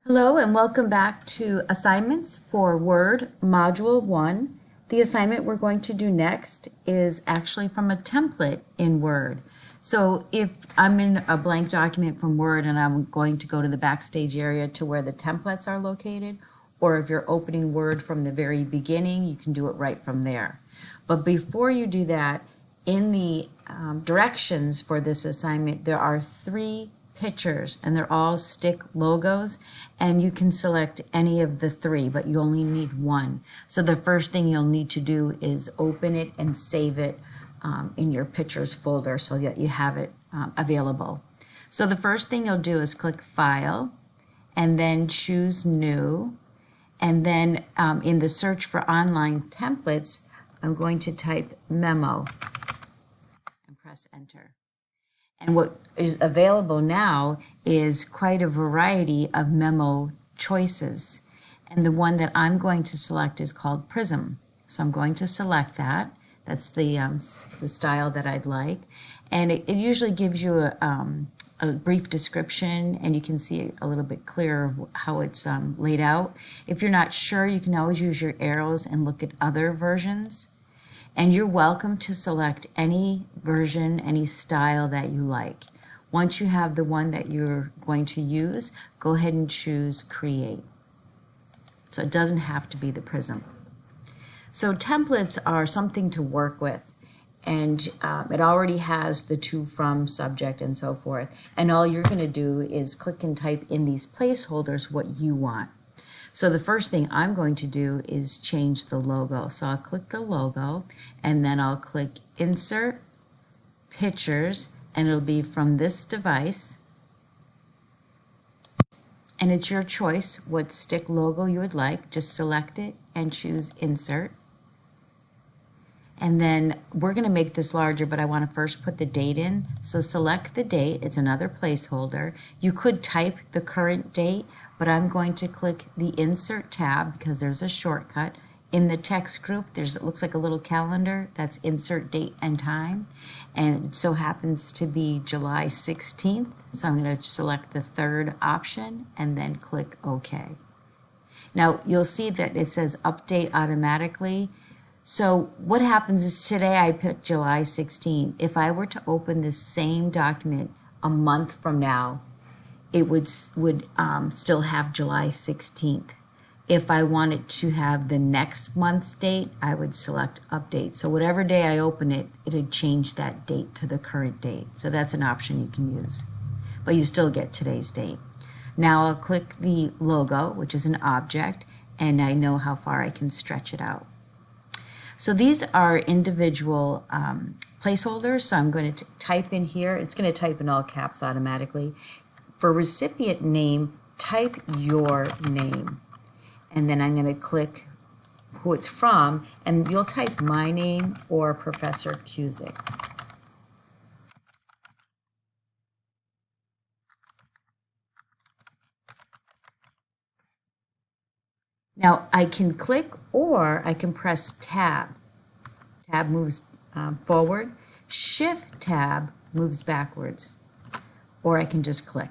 Hello and welcome back to Assignments for Word Module 1. The assignment we're going to do next is actually from a template in Word. So if I'm in a blank document from Word and I'm going to go to the backstage area to where the templates are located, or if you're opening Word from the very beginning, you can do it right from there. But before you do that, in the directions for this assignment, there are 3 pictures and they're all stick logos, and you can select any of the 3, but you only need 1. So the first thing you'll need to do is open it and save it in your pictures folder so that you have it available. So the first thing you'll do is click File and then choose New, and then in the search for online templates, I'm going to type Memo and press Enter. And what is available now is quite a variety of memo choices. And the one that I'm going to select is called Prism. So I'm going to select that. That's the style that I'd like. And it usually gives you a brief description, and you can see a little bit clearer how it's laid out. If you're not sure, you can always use your arrows and look at other versions. And you're welcome to select any version, any style that you like. Once you have the one that you're going to use, go ahead and choose Create. So it doesn't have to be the Prism. So templates are something to work with, and it already has the to, from, subject, and so forth. And all you're going to do is click and type in these placeholders what you want. So the first thing I'm going to do is change the logo. So I'll click the logo, and then I'll click Insert, Pictures, and it'll be from this device. And it's your choice what stick logo you would like. Just select it and choose Insert. And then we're going to make this larger, but I want to first put the date in. So select the date. It's another placeholder. You could type the current date, but I'm going to click the Insert tab because there's a shortcut. In the text group, it looks like a little calendar. That's Insert Date and Time. And it so happens to be July 16th. So I'm going to select the third option and then click OK. Now you'll see that it says Update Automatically. So what happens is today I picked July 16th. If I were to open this same document a month from now, it would still have July 16th. If I wanted to have the next month's date, I would select Update. So whatever day I open it, it would change that date to the current date. So that's an option you can use. But you still get today's date. Now I'll click the logo, which is an object, and I know how far I can stretch it out. So these are individual placeholders. So I'm going to type in here. It's going to type in all caps automatically. For recipient name, type your name. And then I'm going to click who it's from, and you'll type my name or Professor Cusick. Now I can click or I can press Tab. Tab moves forward. Shift Tab moves backwards. Or I can just click.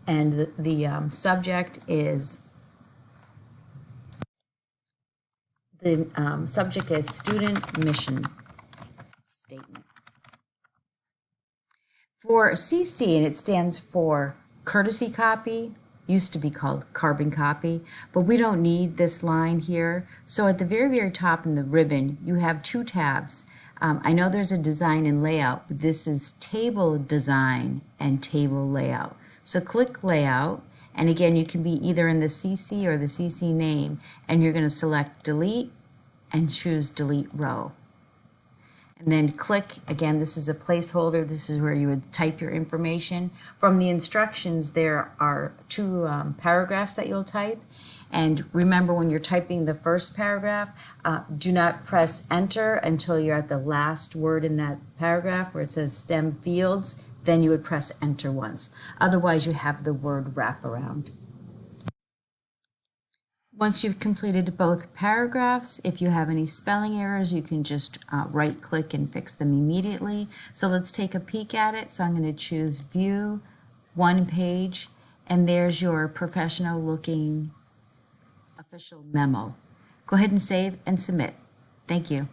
And the subject is Student Mission Statement. For CC, and it stands for Courtesy Copy, used to be called Carbon Copy, but we don't need this line here. So at the very, very top in the ribbon, you have 2 tabs. I know there's a Design and Layout, but this is Table Design and Table Layout. So click Layout, and again, you can be either in the CC or the CC name, and you're going to select Delete and choose Delete Row. And then click, again, this is a placeholder. This is where you would type your information. From the instructions, there are 2 paragraphs that you'll type. And remember, when you're typing the first paragraph, do not press Enter until you're at the last word in that paragraph where it says STEM Fields. Then you would press Enter once. Otherwise, you have the word wraparound. Once you've completed both paragraphs, if you have any spelling errors, you can just right-click and fix them immediately. So let's take a peek at it. So I'm going to choose View, One Page, And there's your professional looking official memo. Go ahead and save and submit. Thank you.